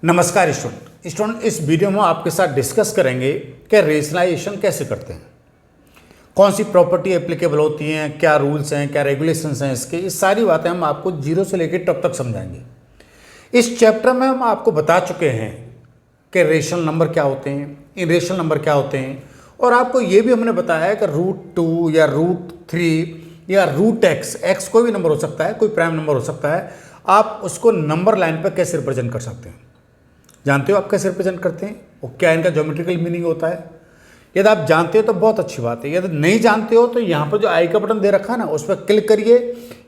नमस्कार स्टूडेंट, इस वीडियो में आपके साथ डिस्कस करेंगे कि रेशनलाइजेशन कैसे करते हैं, कौन सी प्रॉपर्टी एप्लीकेबल होती हैं, क्या रूल्स हैं, क्या रेगुलेशंस हैं इसके। ये सारी बातें हम आपको जीरो से लेकर टब तक समझाएंगे। इस चैप्टर में हम आपको बता चुके हैं कि रेशनल नंबर क्या होते हैं, इरेशनल नंबर क्या होते हैं, और आपको ये भी हमने बताया है कि √2 या √3 या √x कोई भी नंबर हो सकता है, कोई प्राइम नंबर हो सकता है, आप उसको नंबर लाइन पर कैसे रिप्रेजेंट कर सकते हैं। जानते हो आप कैसे रिप्रेजेंट करते हैं और क्या इनका ज्योमेट्रिकल मीनिंग होता है। यदि आप जानते हो तो बहुत अच्छी बात है, यदि नहीं जानते हो तो यहाँ पर जो आई का बटन दे रखा है ना, उस पर क्लिक करिए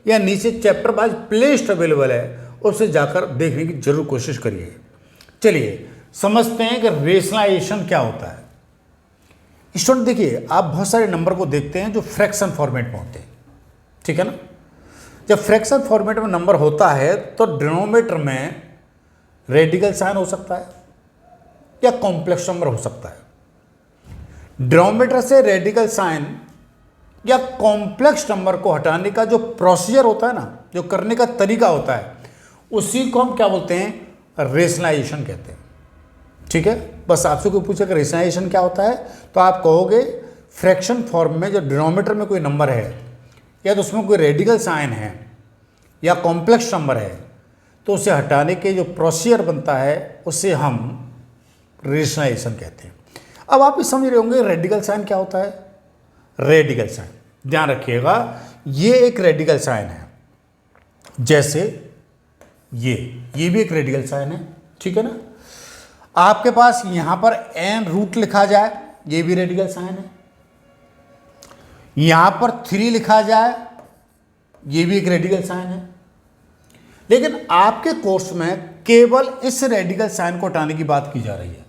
या नीचे चैप्टर वाइज प्लेलिस्ट अवेलेबल है, उससे जाकर देखने की जरूर कोशिश करिए। चलिए समझते हैं कि रेशनलाइजेशन क्या होता है। स्टूडेंट देखिए, आप बहुत सारे नंबर को देखते हैं जो फ्रैक्शन फॉर्मेट में होते हैं, ठीक है ना। जब फ्रैक्शन फॉर्मेट में नंबर होता है तो डिनोमिनेटर में रेडिकल साइन हो सकता है या कॉम्प्लेक्स नंबर हो सकता है। डिनोमिनेटर से रेडिकल साइन या कॉम्प्लेक्स नंबर को हटाने का जो प्रोसीजर होता है ना, जो करने का तरीका होता है, उसी को हम क्या बोलते हैं, रेशनलाइजेशन कहते हैं। ठीक है, बस आपसे कोई पूछे कि रेशनलाइजेशन क्या होता है तो आप कहोगे फ्रैक्शन फॉर्म में जो डिनोमिनेटर में कोई नंबर है या तो उसमें कोई रेडिकल साइन है या कॉम्प्लेक्स नंबर है, तो उसे हटाने के जो प्रोसीजर बनता है उसे हम रेशनलाइजेशन कहते हैं। अब आप ये समझ रहे होंगे रेडिकल साइन क्या होता है। रेडिकल साइन ध्यान रखिएगा, ये एक रेडिकल साइन है, जैसे ये भी एक रेडिकल साइन है, ठीक है ना। आपके पास यहां पर n रूट लिखा जाए, ये भी रेडिकल साइन है। यहां पर 3 लिखा जाए, ये भी एक रेडिकल साइन है। लेकिन आपके कोर्स में केवल इस रेडिकल साइन को हटाने की बात की जा रही है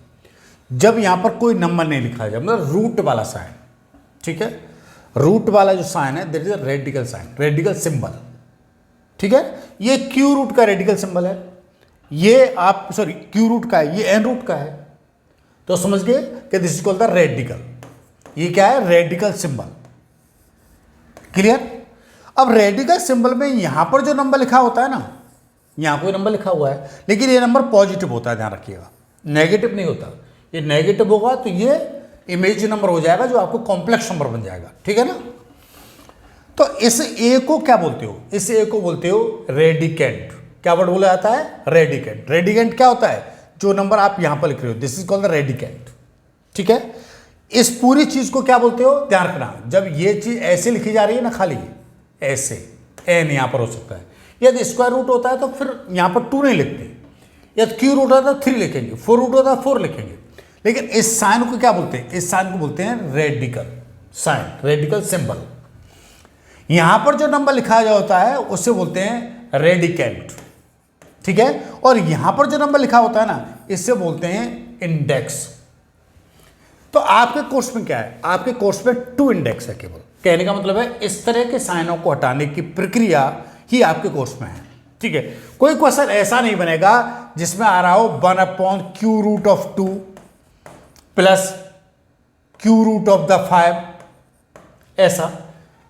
जब यहां पर कोई नंबर नहीं लिखा जाए, मतलब रूट वाला साइन, ठीक है। रूट वाला जो साइन है that is a radical sign, radical symbol, ठीक है। ये q रूट का रेडिकल सिंबल है, ये आप q रूट का है, ये n रूट का है, तो समझ गए कि this is called the radical. ये क्या है, रेडिकल सिंबल। क्लियर। अब रेडिकल सिंबल में यहां पर जो नंबर लिखा होता है ना, यहां कोई नंबर लिखा हुआ है लेकिन ये नंबर पॉजिटिव होता है, ध्यान रखिएगा, नेगेटिव नहीं होता। ये नेगेटिव होगा तो ये इमेजिनरी नंबर हो जाएगा जो आपको कॉम्प्लेक्स नंबर बन जाएगा, ठीक है ना। तो इस ए को क्या बोलते हो, इस ए को बोलते हो रेडिकेंट। क्या वर्ड बोला जाता है, रेडिकेंट। रेडिकेंट क्या होता है, जो नंबर आप यहां पर लिख रहे हो, this is called the radicand, ठीक है। इस पूरी चीज को क्या बोलते हो, ध्यान रखना, जब ये चीज ऐसे लिखी जा रही है ना, खाली ऐसे एन यहां पर हो सकता है, यदि स्क्वायर रूट होता है तो फिर यहां पर 2 नहीं लिखते, यदि q रूट होता है तो 3 लिखेंगे, 4 रूट होता है 4 लिखेंगे। लेकिन इस साइन को क्या बोलते हैं, इस साइन को बोलते हैं रेडिकल साइन, रेडिकल सिंबल। यहां पर जो नंबर लिखा जा होता है उससे बोलते हैं रेडिकेंट, ठीक है। और यहां पर जो नंबर लिखा होता है ना, इससे बोलते हैं इंडेक्स। तो आपके कोर्स में क्या है, आपके कोर्स में 2 इंडेक्स है केवल। कहने का मतलब है इस तरह के साइनों को हटाने की प्रक्रिया ही आपके कोर्स में है, ठीक है। कोई क्वेश्चन ऐसा नहीं बनेगा जिसमें आ रहा हो 1/q√2 प्लस q√5, ऐसा।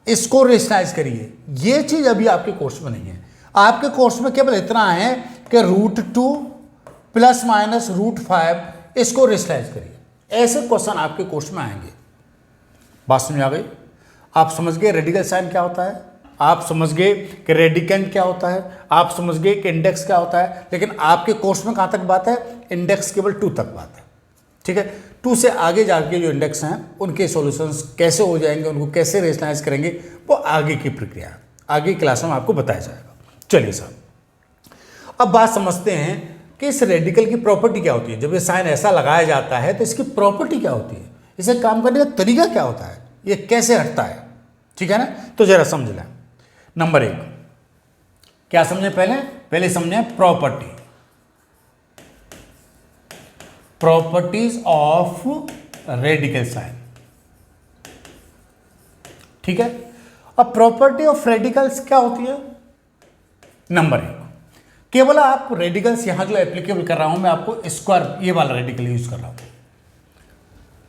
इसको रेशनलाइज करिए, ये चीज अभी आपके कोर्स में नहीं है। आपके कोर्स में केवल इतना है कि √2 प्लस माइनस √5, इसको रेशनलाइज करिए। ऐसे क्वेश्चन आपके कोर्स में आएंगे। बात समझ आ गई, आप समझ गए रेडिकल साइन क्या होता है, आप समझ गए कि रेडिकेंट क्या होता है, आप समझ गए कि इंडेक्स क्या होता है। लेकिन आपके कोर्स में कहाँ तक बात है, इंडेक्स केवल 2 तक बात है, ठीक है। 2 से आगे जाके जो इंडेक्स हैं उनके सॉल्यूशंस कैसे हो जाएंगे, उनको कैसे रेशनलाइज करेंगे, वो आगे की प्रक्रिया है, आगे क्लास में आपको बताया जाएगा। चलिए साहब, अब बात समझते हैं कि इस रेडिकल की प्रॉपर्टी क्या होती है। जब ये साइन ऐसा लगाया जाता है तो इसकी प्रॉपर्टी क्या होती है, इसे काम करने का तरीका क्या होता है, ये कैसे हटता है, ठीक है ना। तो जरा समझ लें। नंबर 1 क्या समझे, पहले समझे property, properties of radical sign, ठीक है। अब प्रॉपर्टी ऑफ रेडिकल्स क्या होती है। नंबर 1, केवल आप रेडिकल्स यहां जो एप्लीकेबल कर रहा हूं मैं आपको स्क्वायर ये वाला रेडिकल यूज कर रहा हूं,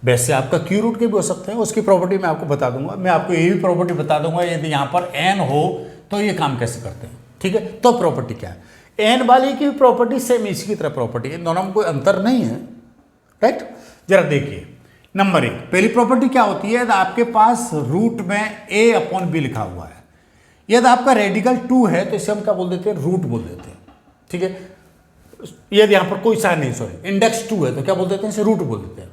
वैसे आपका q रूट के भी हो सकते हैं, उसकी प्रॉपर्टी मैं आपको बता दूंगा। मैं आपको ये भी प्रॉपर्टी बता दूंगा यदि यहां पर n हो तो ये काम कैसे करते हैं, ठीक है। तो प्रॉपर्टी क्या है, एन वाली की प्रॉपर्टी सेम इसी की तरह प्रॉपर्टी, इन दोनों में कोई अंतर नहीं है, राइट। जरा देखिए नंबर 1, पहली प्रॉपर्टी क्या होती है, यदि आपके पास रूट में a अपॉन बी लिखा हुआ है, यदि आपका रेडिकल 2 है तो इसे हम क्या बोल देते हैं, रूट बोल देते हैं, ठीक है। यदि यहां पर कोई साइन नहीं, सॉरी इंडेक्स 2 है तो क्या बोल देते हैं, इसे रूट बोल देते हैं।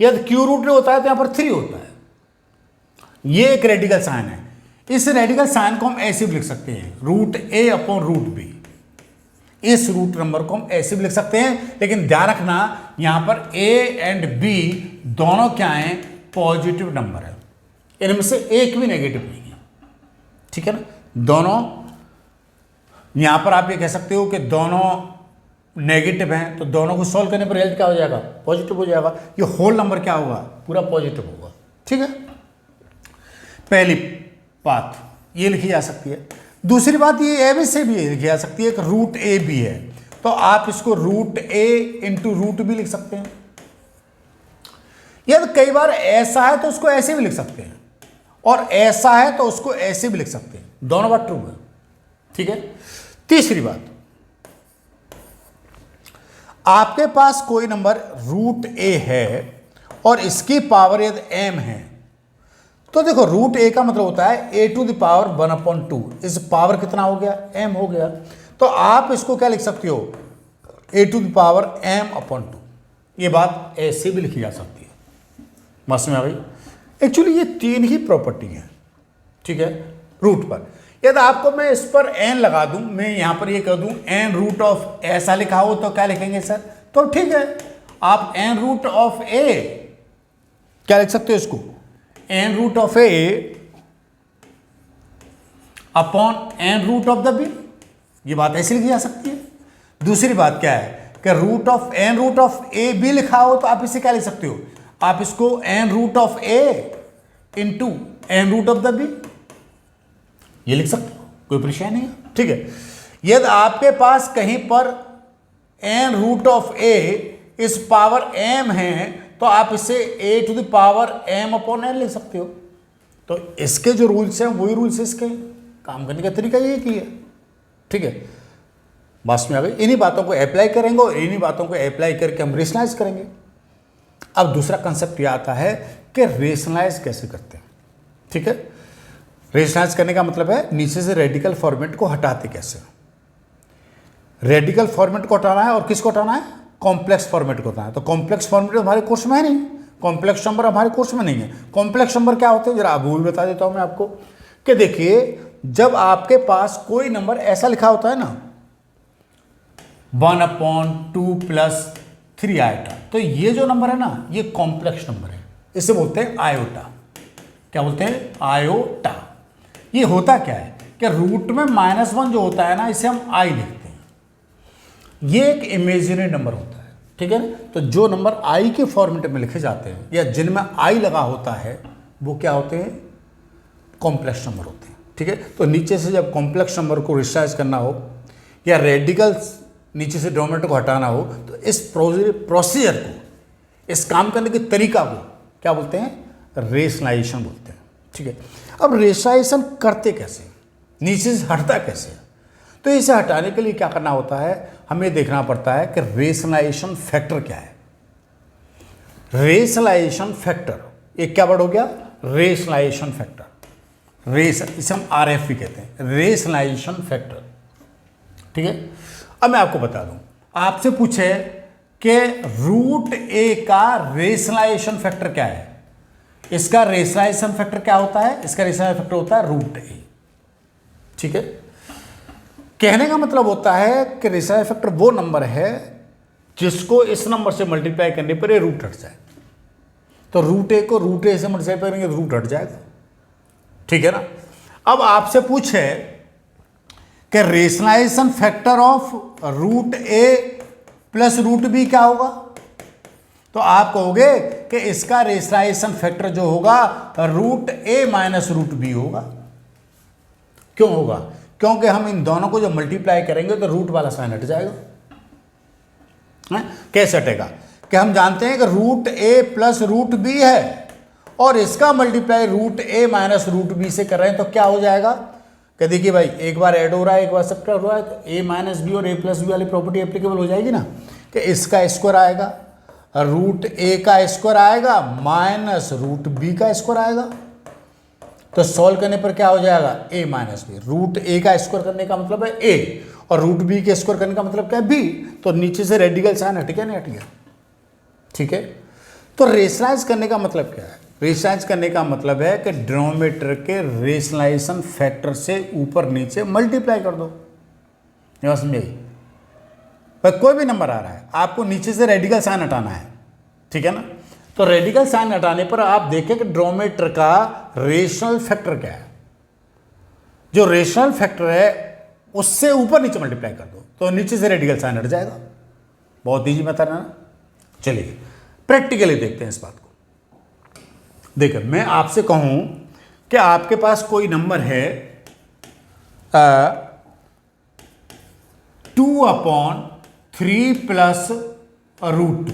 यदि क्यू रूट में होता है तो यहां पर 3 होता है, ये एक रेडिकल साइन है। इस रेडिकल साइन को हम ऐसे भी लिख सकते हैं, root a upon root B. इस रूट नंबर को हम ऐसे भी लिख सकते हैं, लेकिन ध्यान रखना यहां पर a एंड b दोनों क्या हैं, पॉजिटिव नंबर है, इनमें से एक भी नेगेटिव नहीं है, ठीक है ना। दोनों यहां पर आप ये कह सकते हो कि दोनों नेगेटिव हैं, तो दोनों को सॉल्व करने पर रिजल्ट क्या हो जाएगा, पॉजिटिव हो जाएगा। ये होल नंबर क्या होगा, पूरा पॉजिटिव होगा, ठीक है। पहली बात ये लिखी जा सकती है। दूसरी बात ये ए बी से भी लिखी जा सकती है कि रूट ए बी है, तो आप इसको रूट ए इंटू रूट बी लिख सकते हैं। यदि कई बार ऐसा है तो उसको ऐसे भी लिख सकते हैं, और ऐसा है तो उसको ऐसे भी लिख सकते हैं, दोनों बात ट्रू है, ठीक है। तीसरी बात, आपके पास कोई नंबर रूट ए है और इसकी पावर यदि m है, तो देखो रूट ए का मतलब होता है a टू द पावर 1/2, इस पावर कितना हो गया, m हो गया। तो आप इसको क्या लिख सकते हो, a to the power m/2। ये बात ऐसे भी लिखी जा सकती है, समझ में आ गई। एक्चुअली ये 3 ही प्रॉपर्टी है, ठीक है, रूट पर। यदि आपको मैं इस पर n लगा दूं, मैं यहां पर ये कह दूं n रूट ऑफ ऐसा लिखा हो तो क्या लिखेंगे सर, तो ठीक है, आप n रूट ऑफ a क्या लिख सकते हो, इसको n root of a upon n root of the b, ये बात ऐसी लिखी जा सकती है। दूसरी बात क्या है कि root of n root of a b लिखा हो तो आप इसे क्या लिख सकते हो, आप इसको n root of a into n root of the b ये लिख सकते हो, कोई परेशानी नहीं है, ठीक है। यदि आपके पास कहीं पर n रूट ऑफ a इस पावर m है तो आप इसे a to the power m upon n लिख सकते हो। तो इसके जो रूल्स हैं वही रूल्स इसके, काम करने का तरीका ये ही है, ठीक है। बात में आ गई, इन्हीं बातों को अप्लाई करेंगे और इन्हीं बातों को अप्लाई करके हम रेशनलाइज करेंगे। अब दूसरा कंसेप्ट ये आता है कि रेशनलाइज कैसे करते हैं, ठीक है। रेशनलाइज करने का मतलब है नीचे से रेडिकल फॉर्मेट को हटाते कैसे। रेडिकल फॉर्मेट को हटाना है और किसको हटाना है, कॉम्प्लेक्स फॉर्मेट को हटाना है। तो कॉम्प्लेक्स फॉर्मेट हमारे कोर्स में है नहीं, कॉम्प्लेक्स नंबर हमारे कोर्स में नहीं है। कॉम्प्लेक्स नंबर क्या होते हैं, जरा अब भी बता देता हूं मैं आपको कि देखिए, जब आपके पास कोई नंबर ऐसा लिखा होता है ना 1/2 + 3 आयोटा, तो ये जो नंबर है ना ये कॉम्प्लेक्स नंबर है, इसे बोलते हैं आयोटा। क्या बोलते हैं, आयोटा। ये होता क्या है कि रूट में -1 जो होता है ना, इसे हम आई लिखते हैं, ये एक इमेजिनरी नंबर होता है, ठीक है ना। तो जो नंबर आई के फॉर्मेट में लिखे जाते हैं या जिनमें आई लगा होता है वो क्या होते हैं, कॉम्प्लेक्स नंबर होते हैं, ठीक है। तो नीचे से जब कॉम्प्लेक्स नंबर को रेशनलाइज करना हो या रेडिकल्स नीचे से डिनोमिनेटर को हटाना हो, तो इस प्रोसीजर को, इस काम करने के तरीका को क्या बोलते हैं, रेशनलाइजेशन बोलते हैं, ठीक है। अब रेशनलाइजेशन करते कैसे, नीचे से हटता कैसे, तो इसे हटाने के लिए क्या करना होता है, हमें देखना पड़ता है कि रेशनलाइजेशन फैक्टर क्या है। रेशनलाइजेशन फैक्टर एक क्या वर्ड हो गया, रेशनलाइजेशन फैक्टर, इसे हम RF भी कहते हैं, रेशनलाइजेशन फैक्टर, ठीक है। अब मैं आपको बता दूं, आपसे पूछे कि रूट ए का रेशनलाइजेशन फैक्टर क्या है, इसका रेशनलाइजेशन फैक्टर क्या होता है, इसका रेशनलाइजेशन फैक्टर होता है रूट ए, ठीक है। कहने का मतलब होता है कि रेशनलाइजेशन फैक्टर वो नंबर है जिसको इस नंबर से मल्टीप्लाई करने पर ये रूट हट जाए। तो रूट ए को रूट ए से मल्टीप्लाई करेंगे तो रूट हट जाएगा, ठीक है ना। अब आपसे पूछे कि rationalisation factor of root A plus root B क्या होगा, तो आप कहोगे कि इसका रेशनलाइजेशन फैक्टर जो होगा रूट ए माइनस रूट बी होगा। क्यों होगा, क्योंकि हम इन दोनों को जब मल्टीप्लाई करेंगे तो रूट वाला साइन हट जाएगा। कैसे हटेगा, कि हम जानते हैं कि root A plus root B है और इसका मल्टीप्लाई रूट ए माइनस रूट बी से कर रहे हैं, तो क्या हो जाएगा कि देखिए भाई एक बार ऐड हो रहा है एक बार सब्ट्रैक्ट हो रहा है, तो ए माइनस बी और ए प्लस बी वाली प्रॉपर्टी एप्लीकेबल हो जाएगी ना, कि इसका स्क्वायर आएगा रूट ए का स्क्वायर आएगा माइनस रूट बी का स्क्वायर आएगा। तो सॉल्व करने पर क्या हो जाएगा, ए माइनस बी। रूट ए का स्क्वायर करने का मतलब है ए और रूट बी के स्क्वायर करने का मतलब क्या है, बी। तो नीचे से रेडिकल साइन हट गया, नहीं हट गया, ठीक है। तो रेशनलाइज करने का मतलब क्या है, रेशनलाइज करने का मतलब है कि डिनोमिनेटर के रेशनलाइजेशन फैक्टर से ऊपर नीचे मल्टीप्लाई कर दो। ये बात समझ आई। पर कोई भी नंबर आ रहा है आपको नीचे से रेडिकल साइन हटाना है, ठीक है ना। तो रेडिकल साइन हटाने पर आप देखें कि डिनोमिनेटर का रेशनल फैक्टर क्या है। जो रेशनल फैक्टर है उससे ऊपर नीचे मल्टीप्लाई कर दो तो नीचे से रेडिकल साइन हट जाएगा। बहुत ईजी मेथड है ना। चलिए प्रैक्टिकली देखते हैं इस बात को। देखिए मैं आपसे कहूं कि आपके पास कोई नंबर है 2/3 प्लस √2,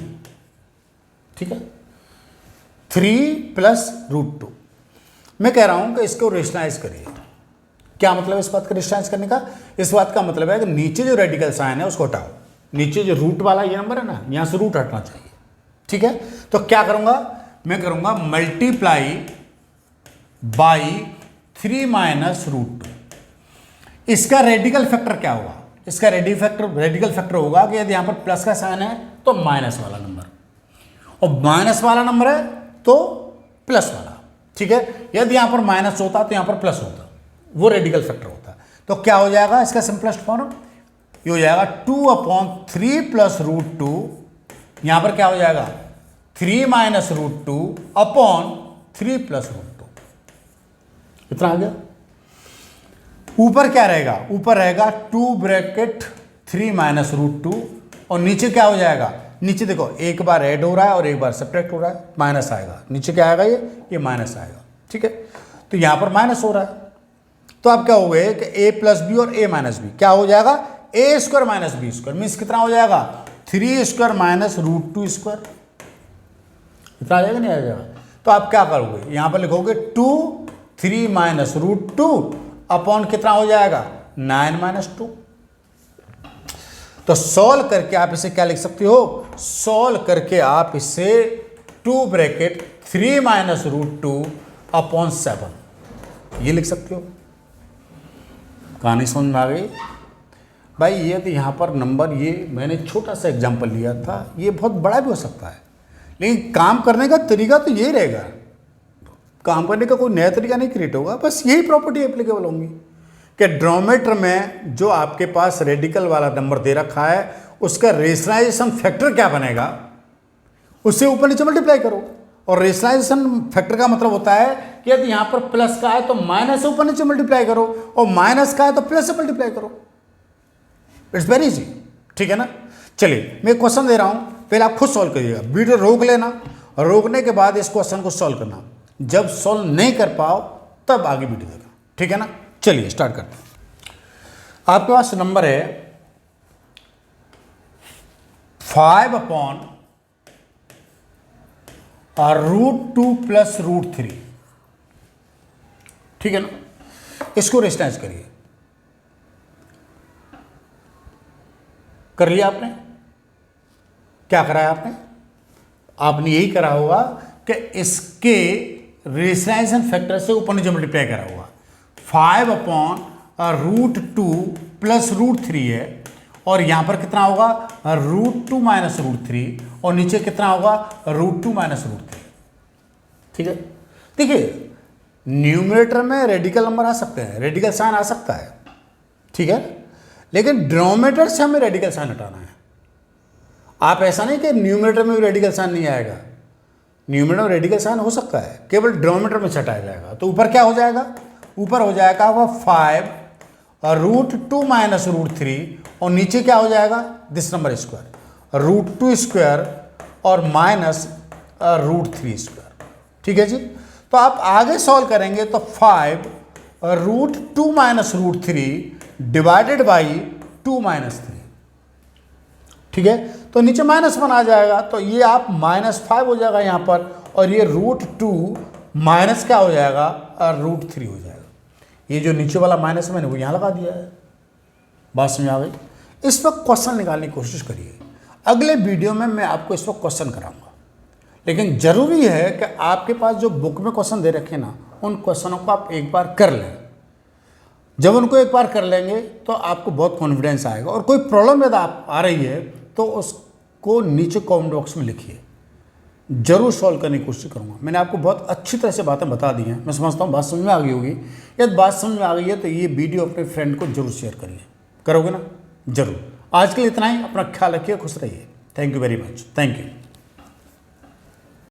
ठीक है, 3 प्लस √2। मैं कह रहा हूं कि इसको रेशनलाइज करिए। क्या मतलब है इस बात का रेशनलाइज करने का, इस बात का मतलब है कि नीचे जो रेडिकल साइन है उसको हटाओ, नीचे जो रूट वाला ये नंबर है ना यहां से रूट हटना चाहिए, ठीक है। तो क्या करूंगा, मैं करूंगा मल्टीप्लाई बाई 3 माइनस √2। इसका रेडिकल फैक्टर क्या होगा, इसका रेडिकल फैक्टर होगा कि यदि यहां पर प्लस का साइन है तो माइनस वाला नंबर, और माइनस वाला नंबर है तो प्लस वाला, ठीक है। यदि यहां पर माइनस होता तो यहां पर प्लस होता, वो रेडिकल फैक्टर होता है। तो क्या हो जाएगा इसका सिंपलेस्ट फॉर्म, ये हो जाएगा 2/3 प्लस √2, यहां पर क्या हो जाएगा 3 माइनस √2 अपॉन 3 प्लस √2। इतना आ गया। ऊपर क्या रहेगा, ऊपर रहेगा 2 ब्रैकेट 3 माइनस √2 और नीचे क्या हो जाएगा, नीचे देखो एक बार ऐड हो रहा है और एक बार सब्ट्रैक्ट हो रहा है, माइनस आएगा, नीचे क्या आएगा ये माइनस आएगा, ठीक है। तो यहां पर माइनस हो रहा है तो आप क्या हो गए कि ए प्लस बी और ए माइनस बी क्या हो जाएगा, a square minus b square means कितना हो जाएगा 3 स्क्वायर माइनस √2 स्क्वायर। इतना आ जाएगा नहीं आ जाएगा। तो आप क्या करोगे, यहां पर लिखोगे 2 3 माइनस √2 अपॉन कितना हो जाएगा 9 माइनस 2। तो सॉल्व करके आप इसे क्या लिख सकते हो, सॉल्व करके आप इसे 2 ब्रैकेट 3 माइनस √2 अपॉन 7 ये लिख सकते हो। कहानी समझ में आ गई भाई। ये तो यहाँ पर नंबर, ये मैंने छोटा सा एग्जांपल लिया था, ये बहुत बड़ा भी हो सकता है, लेकिन काम करने का तरीका तो यही रहेगा। काम करने का कोई नया तरीका नहीं क्रिएट होगा, बस यही प्रॉपर्टी एप्लीकेबल होंगी कि डिनोमिनेटर में जो आपके पास रेडिकल वाला नंबर दे रखा है उसका रेशनलाइजेशन फैक्टर क्या बनेगा, उससे ऊपर नीचे मल्टीप्लाई करो। और रेशनलाइजेशन फैक्टर का मतलब होता है कि यदि यहां पर प्लस का है तो माइनस से ऊपर नीचे मल्टीप्लाई करो, और माइनस का है तो प्लस से मल्टीप्लाई करो। इट्स वेरी इजी, ठीक है ना। चलिए मैं क्वेश्चन दे रहा हूं, पहले आप खुद सॉल्व करिएगा, वीडियो रोक लेना, रोकने के बाद इस क्वेश्चन को सॉल्व करना। जब सॉल्व नहीं कर पाओ तब आगे वीडियो देखना, ठीक है ना। चलिए स्टार्ट करते हैं। आपके पास नंबर है 5/√2 प्लस √3, ठीक है ना। इसको रेशनलाइज करिए। कर लिया आपने, क्या करा है आपने यही करा होगा कि इसके रेशनलाइजेशन फैक्टर से ऊपर नीचे मल्टीप्लाई करा होगा। 5/√2 प्लस √3 है और यहां पर कितना होगा √2 माइनस √3 और नीचे कितना होगा √2 माइनस √3, ठीक है। देखिए न्यूमरेटर में रेडिकल नंबर आ सकते हैं, रेडिकल साइन आ सकता है, ठीक है, लेकिन डिनोमिनेटर से हमें रेडिकल साइन हटाना है। आप ऐसा नहीं कि न्यूमरेटर में भी रेडिकल साइन नहीं आएगा, न्यूमरेटर में रेडिकल साइन हो सकता है, केवल डिनोमिनेटर में हटाया जाएगा। तो ऊपर क्या हो जाएगा, ऊपर हो जाएगा वह 5/√2 माइनस √3 और नीचे क्या हो जाएगा दिस नंबर स्क्वायर √2 स्क्वायर और माइनस √3 स्क्वायर, ठीक है जी। तो आप आगे सॉल्व करेंगे तो 5/√2 माइनस √3 डिवाइडेड बाई 2 माइनस 3, ठीक है। तो नीचे -1 आ जाएगा, तो ये आप -5 हो जाएगा यहाँ पर, और ये √2 माइनस क्या हो जाएगा √3 हो जाएगा। ये जो नीचे वाला माइनस मैंने वो यहाँ लगा दिया है। बात समझ आ गई? इस वक्त क्वेश्चन निकालने की कोशिश करिए। अगले वीडियो में मैं आपको इस वक्त क्वेश्चन कराऊंगा, लेकिन ज़रूरी है कि आपके पास जो बुक में क्वेश्चन दे रखे ना, उन क्वेश्चनों को आप एक बार कर लें। जब उनको एक बार कर लेंगे तो आपको बहुत कॉन्फिडेंस आएगा। और कोई प्रॉब्लम यदि आप आ रही है तो उसको नीचे कमेंट बॉक्स में लिखिए, जरूर सॉल्व करने की कोशिश करूँगा। मैंने आपको बहुत अच्छी तरह से बातें बता दी हैं। मैं समझता हूँ बात समझ में आ गई होगी। यदि बात समझ में आ गई है तो ये वीडियो अपने फ्रेंड को जरूर शेयर करिए। करोगे ना? जरूर। आज के लिए इतना ही। अपना ख्याल रखिए, खुश रहिए। Thank you very much. Thank you.